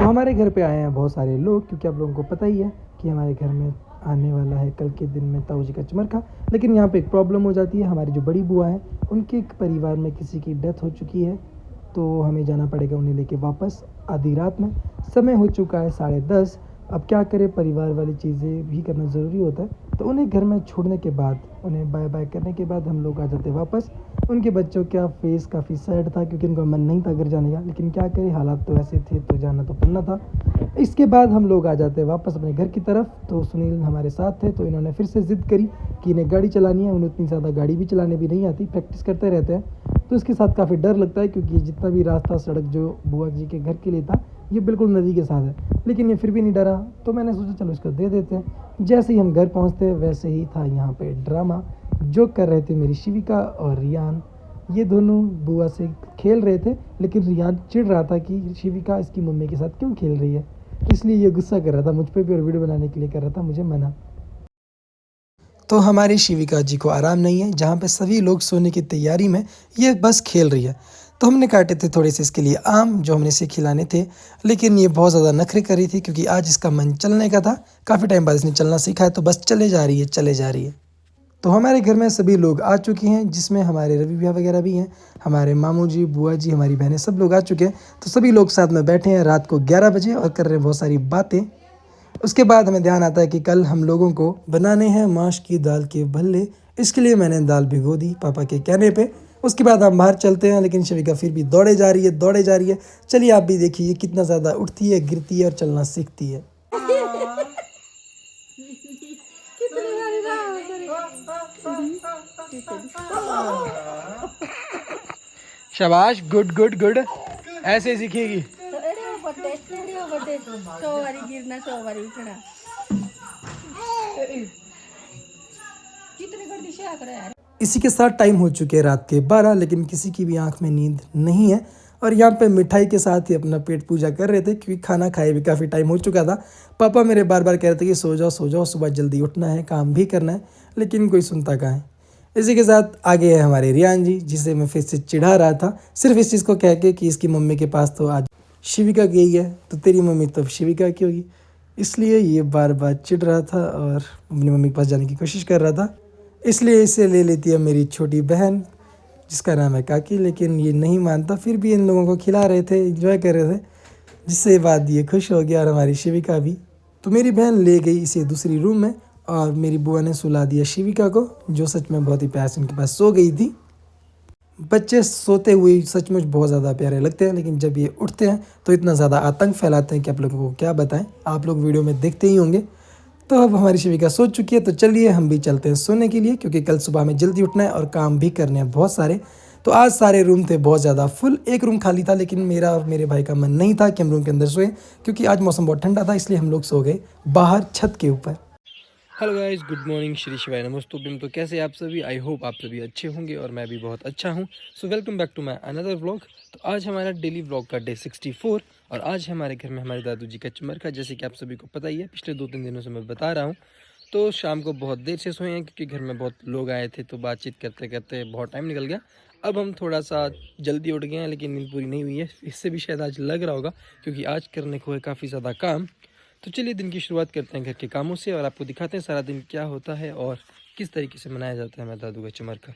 तो हमारे घर पे आए हैं बहुत सारे लोग, क्योंकि आप लोगों को पता ही है कि हमारे घर में आने वाला है कल के दिन में ताऊ जी का चमरखा। लेकिन यहाँ पे एक प्रॉब्लम हो जाती है, हमारी जो बड़ी बुआ है उनके परिवार में किसी की डेथ हो चुकी है, तो हमें जाना पड़ेगा उन्हें लेके वापस आधी रात में। समय हो चुका है 10:30। अब क्या करें, परिवार वाली चीज़ें भी करना ज़रूरी होता है। तो उन्हें घर में छोड़ने के बाद, उन्हें बाय बाय करने के बाद हम लोग आ जाते वापस। उनके बच्चों का फेस काफ़ी सैड था, क्योंकि उनका मन नहीं था घर जाने का, लेकिन क्या करें, हालात तो ऐसे थे तो जाना तो पड़ना था। इसके बाद हम लोग आ जाते वापस अपने घर की तरफ। तो सुनील हमारे साथ थे, तो इन्होंने फिर से ज़िद करी कि इन्हें गाड़ी चलानी है। उन्हें इतनी ज़्यादा गाड़ी भी चलाने भी नहीं आती, प्रैक्टिस करते रहते हैं। तो इसके साथ काफ़ी डर लगता है, क्योंकि जितना भी रास्ता सड़क जो बुआ जी के घर के लिए था ये बिल्कुल नदी के साथ है। लेकिन ये फिर भी नहीं डरा, तो मैंने सोचा चलो इसको दे देते हैं। जैसे ही हम घर पहुंचते वैसे ही था यहाँ पे ड्रामा जो कर रहे थे मेरी शिविका और रियान। ये दोनों बुआ से खेल रहे थे, लेकिन रियान चिढ़ रहा था कि शिविका इसकी मम्मी के साथ क्यों खेल रही है, इसलिए ये गुस्सा कर रहा था मुझ पे भी और वीडियो बनाने के लिए कर रहा था मुझे मना। तो हमारी शिविका जी को आराम नहीं है, जहाँ पे सभी लोग सोने की तैयारी में ये बस खेल रही है। तो हमने काटे थे थोड़े से इसके लिए आम, जो हमने इसे खिलाने थे, लेकिन ये बहुत ज़्यादा नखरे कर रही थी, क्योंकि आज इसका मन चलने का था। काफ़ी टाइम बाद इसने चलना सीखा है, तो बस चले जा रही है चले जा रही है। तो हमारे घर में सभी लोग आ चुके हैं, जिसमें हमारे रवि भैया वगैरह भी हैं, हमारे मामू जी, बुआ जी, हमारी बहनें, सब लोग आ चुके हैं। तो सभी लोग साथ में बैठे हैं रात को 11 बजे और कर रहे हैं बहुत सारी बातें। उसके बाद हमें ध्यान आता है कि कल हम लोगों को बनाने हैं माश की दाल के भल्ले। इसके लिए मैंने दाल भिगो दी पापा के कहने पे। उसके बाद हम बाहर चलते हैं, लेकिन शविका फिर भी दौड़े जा रही है दौड़े जा रही है। चलिए आप भी देखिए कितना ज़्यादा उठती है, गिरती है और चलना सीखती है। शाबाश, गुड गुड गुड, ऐसे सीखेगी। इसी के साथ टाइम हो चुके हैं रात के 12, लेकिन किसी की भी आंख में नींद नहीं है। और यहाँ पे मिठाई के साथ ही अपना पेट पूजा कर रहे थे, क्योंकि खाना खाए भी काफ़ी टाइम हो चुका था। पापा मेरे बार बार कह रहे थे कि सो जाओ, सुबह जल्दी उठना है, काम भी करना है, लेकिन कोई सुनता कहाँ है। इसी के साथ आगे है हमारे रियान जी, जिसे मैं फिर से चिढ़ा रहा था, सिर्फ इस चीज़ को कह के कि इसकी मम्मी के पास तो आज शिविका गई है, तो तेरी मम्मी तो शिविका की होगी। इसलिए ये बार बार चिढ़ रहा था और अपनी मम्मी के पास जाने की कोशिश कर रहा था। इसलिए इसे ले लेती है मेरी छोटी बहन, जिसका नाम है काकी, लेकिन ये नहीं मानता। फिर भी इन लोगों को खिला रहे थे, एंजॉय कर रहे थे, जिससे बाद ये खुश हो गया और हमारी शिविका भी। तो मेरी बहन ले गई इसे दूसरी रूम में, और मेरी बुआ ने सुला दिया शिविका को, जो सच में बहुत ही प्यार से उनके पास सो गई थी। बच्चे सोते हुए सचमुच बहुत ज़्यादा प्यारे लगते हैं, लेकिन जब ये उठते हैं तो इतना ज़्यादा आतंक फैलाते हैं कि आप लोगों को क्या बताएं, आप लोग वीडियो में देखते ही होंगे। तो अब हमारी शिविका सो चुकी है, तो चलिए हम भी चलते हैं सोने के लिए, क्योंकि कल सुबह हमें जल्दी उठना है और काम भी करने हैं बहुत सारे। तो आज सारे रूम थे बहुत ज़्यादा फुल, एक रूम खाली था, लेकिन मेरा और मेरे भाई का मन नहीं था कि हम रूम के अंदर सोए, क्योंकि आज मौसम बहुत ठंडा था, इसलिए हम लोग सो गए बाहर छत के ऊपर। Hello guys, good morning, Shri शिवाय नमस्तुभ्यम। तो कैसे आप सभी, आई होप आप सभी अच्छे होंगे और मैं भी बहुत अच्छा हूं। So welcome back to my another vlog. तो आज हमारा डेली व्लॉग का डे 64, और आज हमारे घर में हमारे दादू जी का चमरखा, जैसे कि आप सभी को पता ही है, पिछले 2-3 दिनों से मैं बता रहा हूँ। तो शाम को बहुत देर से सोए हैं, क्योंकि घर में बहुत लोग आए थे, तो बातचीत करते करते बहुत टाइम निकल गया। अब हम थोड़ा सा जल्दी उठ गए हैं, लेकिन नींद पूरी नहीं हुई है, इससे भी शायद आज लग रहा होगा, क्योंकि आज करने को है काफ़ी ज़्यादा काम। तो चलिए दिन की शुरुआत करते हैं घर के कामों से, और आपको दिखाते हैं सारा दिन क्या होता है और किस तरीके से मनाया जाता है हमारे दादू का चमरखा।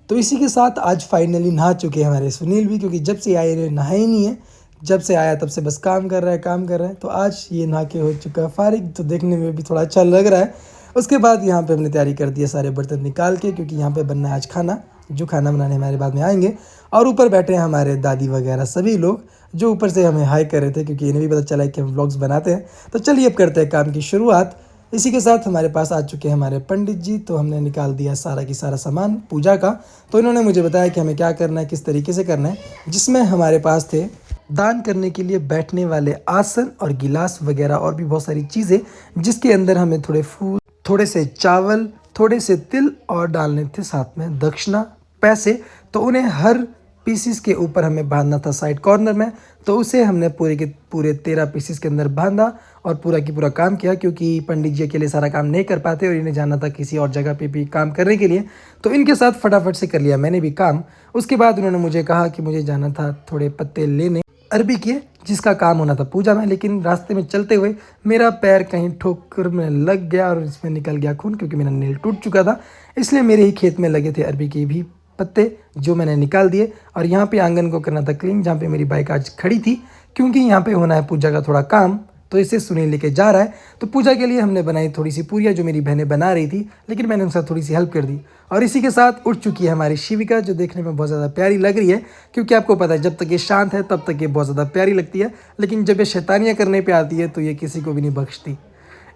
तो इसी के साथ आज फाइनली नहा चुके हैं हमारे सुनील भी, क्योंकि जब से आए नहाए ही नहीं है। जब से आया तब से बस काम कर रहा है। तो आज ये नहा के हो चुका है फारिग, तो देखने में भी थोड़ा अच्छा लग रहा है। उसके बाद यहाँ पे हमने तैयारी कर दी है सारे बर्तन निकाल के, क्योंकि यहाँ पे बनना है आज खाना, जो खाना बनाने हमारे बाद में आएंगे। और ऊपर बैठे हैं हमारे दादी वगैरह सभी लोग, जो ऊपर से हमें हाई कर रहे थे, क्योंकि इन्हें भी पता चला है कि हम व्लॉग्स बनाते हैं। तो चलिए अब करते हैं काम की शुरुआत। इसी के साथ हमारे पास आ चुके हैं हमारे पंडित जी, तो हमने निकाल दिया सारा की सारा सामान पूजा का। तो इन्होंने मुझे बताया कि हमें क्या करना है, किस तरीके से करना है, जिसमें हमारे पास थे दान करने के लिए बैठने वाले आसन और गिलास वगैरह, और भी बहुत सारी चीज़ें, जिसके अंदर हमें थोड़े फूल, थोड़े से चावल, थोड़े से तिल और डालने थे साथ में दक्षिणा, पैसे। तो उन्हें हर पीसीस के ऊपर हमें बांधना था साइड कॉर्नर में। तो उसे हमने पूरे के पूरे 13 पीसीस के अंदर बांधा और पूरा की पूरा काम किया, क्योंकि पंडित जी अकेले सारा काम नहीं कर पाते और इन्हें जाना था किसी और जगह पे भी काम करने के लिए। तो इनके साथ फटाफट से कर लिया मैंने भी काम। उसके बाद उन्होंने मुझे कहा कि मुझे जाना था थोड़े पत्ते लेने। अरबी की है जिसका काम होना था पूजा में, लेकिन रास्ते में चलते हुए मेरा पैर कहीं ठोकर में लग गया और इसमें निकल गया खून, क्योंकि मेरा नेल टूट चुका था। इसलिए मेरे ही खेत में लगे थे अरबी के भी पत्ते जो मैंने निकाल दिए। और यहाँ पे आंगन को करना था क्लीन, जहाँ पे मेरी बाइक आज खड़ी थी, क्योंकि यहाँ पे होना है पूजा का थोड़ा काम, तो इसे सुनील लेके जा रहा है। तो पूजा के लिए हमने बनाई थोड़ी सी पूरियाँ जो मेरी बहनें बना रही थी, लेकिन मैंने उनसे थोड़ी सी हेल्प कर दी। और इसी के साथ उठ चुकी है हमारी शिविका, जो देखने में बहुत ज़्यादा प्यारी लग रही है, क्योंकि आपको पता है जब तक ये शांत है तब तक ये बहुत ज़्यादा प्यारी लगती है, लेकिन जब ये शैतानियाँ करने पे आती है तो ये किसी को भी नहीं बख्शती।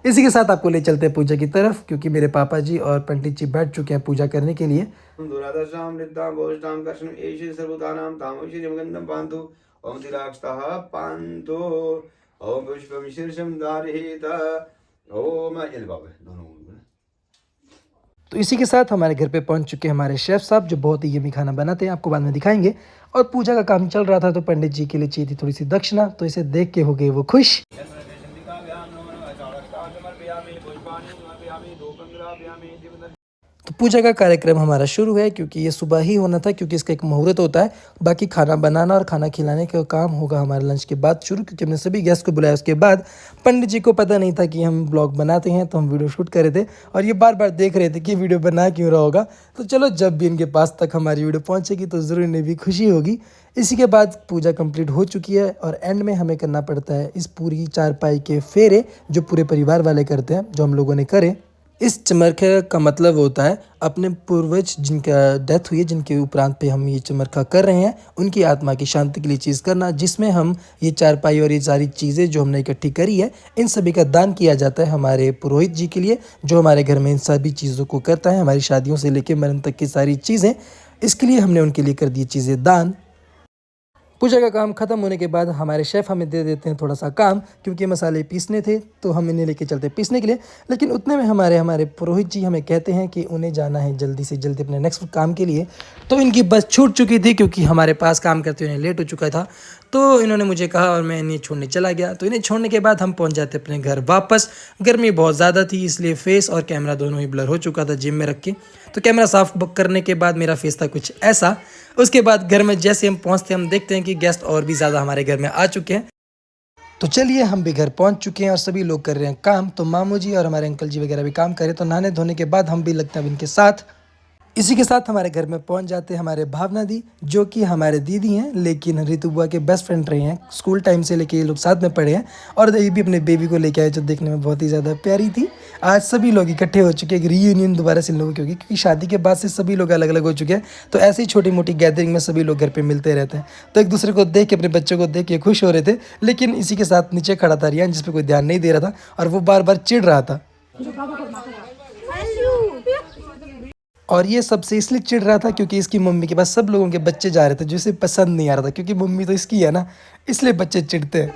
इसी के साथ आपको ले चलते हैं पूजा की तरफ, क्योंकि मेरे पापा जी और पंडित जी बैठ चुके हैं पूजा करने के लिए। ओम पुष्पम शीर्षम दारहीत ओम ये बाबा दोनों। तो इसी के साथ हमारे घर पे पहुंच चुके हैं हमारे शेफ साहब, जो बहुत ही यमी खाना बनाते हैं, आपको बाद में दिखाएंगे। और पूजा का काम चल रहा था, तो पंडित जी के लिए चाहिए थी थोड़ी सी दक्षिणा, तो इसे देख के हो गए वो खुश। तो पूजा का कार्यक्रम हमारा शुरू है, क्योंकि ये सुबह ही होना था, क्योंकि इसका एक मुहूर्त होता है। बाकी खाना बनाना और खाना खिलाने का काम होगा हमारे लंच के बाद शुरू, क्योंकि हमने सभी गेस्ट को बुलाया। उसके बाद पंडित जी को पता नहीं था कि हम ब्लॉग बनाते हैं, तो हम वीडियो शूट कर रहे थे और ये बार बार देख रहे थे कि वीडियो बना क्यों रहा होगा। तो चलो, जब भी इनके पास तक हमारी वीडियो पहुँचेगी तो ज़रूर इन्हें भी खुशी होगी। इसी के बाद पूजा कंप्लीट हो चुकी है और एंड में हमें करना पड़ता है इस पूरी चारपाई के फेरे, जो पूरे परिवार वाले करते हैं, जो हम लोगों ने करे। इस चमरखे का मतलब होता है अपने पूर्वज जिनका डेथ हुई है, जिनके उपरांत पे हम ये चमरखा कर रहे हैं, उनकी आत्मा की शांति के लिए चीज़ करना, जिसमें हम ये चारपाई और ये सारी चीज़ें जो हमने इकट्ठी करी है, इन सभी का दान किया जाता है हमारे पुरोहित जी के लिए, जो हमारे घर में इन सभी चीज़ों को करता है, हमारी शादियों से लेकर मरण तक की सारी चीज़ें। इसके लिए हमने उनके लिए कर दी चीज़ें दान। पूजा का काम खत्म होने के बाद हमारे शेफ़ हमें दे देते हैं थोड़ा सा काम, क्योंकि मसाले पीसने थे, तो हम इन्हें लेके चलते पीसने के लिए। लेकिन उतने में हमारे पुरोहित जी हमें कहते हैं कि उन्हें जाना है जल्दी से जल्दी अपने नेक्स्ट काम के लिए। तो इनकी बस छूट चुकी थी, क्योंकि हमारे पास काम करते हुए लेट हो चुका था। तो इन्होंने मुझे कहा और मैं इन्हें छोड़ने चला गया। तो इन्हें छोड़ने के बाद हम पहुंच जाते अपने घर वापस। गर्मी बहुत ज़्यादा थी, इसलिए फेस और कैमरा दोनों ही ब्लर हो चुका था जिम में रख के। तो कैमरा साफ करने के बाद मेरा फेस था कुछ ऐसा। उसके बाद घर में जैसे हम पहुंचते हम देखते हैं कि गेस्ट और भी ज़्यादा हमारे घर में आ चुके हैं। तो चलिए, हम भी घर पहुंच चुके हैं और सभी लोग कर रहे हैं काम। तो मामू जी और हमारे अंकल जी वगैरह भी काम कर रहे हैं। तो नहाने धोने के बाद हम भी लगते हैं इनके साथ। इसी के साथ हमारे घर में पहुंच जाते हैं हमारे भावना दी, जो कि हमारे दीदी हैं, लेकिन ऋतु बुआ के बेस्ट फ्रेंड रहे हैं स्कूल टाइम से लेके ये लोग साथ में पढ़े हैं। और ये भी अपने बेबी को लेके आए, जो देखने में बहुत ही ज़्यादा प्यारी थी। आज सभी लोग इकट्ठे हो चुके हैं, एक रीयूनियन दोबारा से इन लोगों की होगी, क्योंकि शादी के बाद से सभी लोग अलग अलग हो चुके हैं। तो ऐसे ही छोटी मोटी गैदरिंग में सभी लोग घर पर मिलते रहते हैं। तो एक दूसरे को देख के, अपने बच्चों को देख के खुश हो रहे थे। लेकिन इसी के साथ नीचे खड़ा था रियान, जिस पर कोई ध्यान नहीं दे रहा था, और वो बार बार चिढ़ रहा था। और ये सबसे इसलिए चिढ़ रहा था क्योंकि इसकी मम्मी के पास सब लोगों के बच्चे जा रहे थे, जो इसे पसंद नहीं आ रहा था, क्योंकि मम्मी तो इसकी है ना, इसलिए बच्चे चिढ़ते हैं।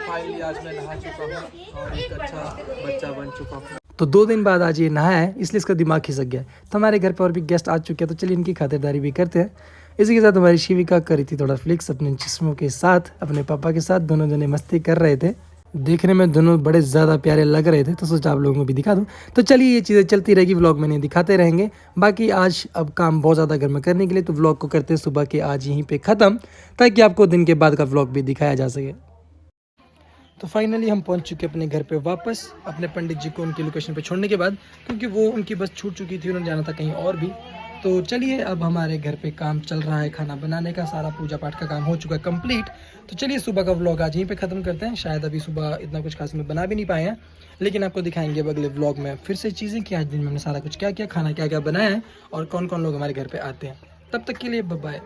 फाइनली आज मैं नहा चुका हूँ और एक अच्छा बच्चा बन चुका हूँ। तो 2 दिन बाद आज ये नहाया है, इसलिए इसका दिमाग खिसक गया। तो हमारे घर पर और भी गेस्ट आ चुके हैं, तो चलिए इनकी खातिरदारी भी करते हैं। इसी के साथ हमारी शिविका करी थी थोड़ा फ्लिक्स अपने जिस्मों के साथ, अपने पापा के साथ। दोनों जने मस्ती कर रहे थे, देखने में दोनों बड़े ज़्यादा प्यारे लग रहे थे। तो सोचा आप लोगों को भी दिखा दूं। तो चलिए, ये चीज़ें चलती रहेगी, व्लॉग में नहीं दिखाते रहेंगे। बाकी आज अब काम बहुत ज़्यादा घर में करने के लिए, तो व्लॉग को करते हैं सुबह के आज यहीं पे ख़त्म, ताकि आपको दिन के बाद का व्लॉग भी दिखाया जा सके। तो फाइनली हम पहुंच चुके अपने घर पे वापस, अपने पंडित जी को उनकी लोकेशन पे छोड़ने के बाद, क्योंकि वो उनकी बस छूट चुकी थी, उन्होंने जाना था कहीं और भी। तो चलिए, अब हमारे घर पे काम चल रहा है, खाना बनाने का, सारा पूजा पाठ का काम हो चुका है कंप्लीट। तो चलिए, सुबह का व्लॉग आज यहीं पे ख़त्म करते हैं। शायद अभी सुबह इतना कुछ खास में बना भी नहीं पाए हैं, लेकिन आपको दिखाएंगे अगले व्लॉग में फिर से चीज़ें कि आज दिन में हमने सारा कुछ क्या किया, खाना क्या क्या बनाया है और कौन कौन लोग हमारे घर पर आते हैं। तब तक के लिए बाय बाय।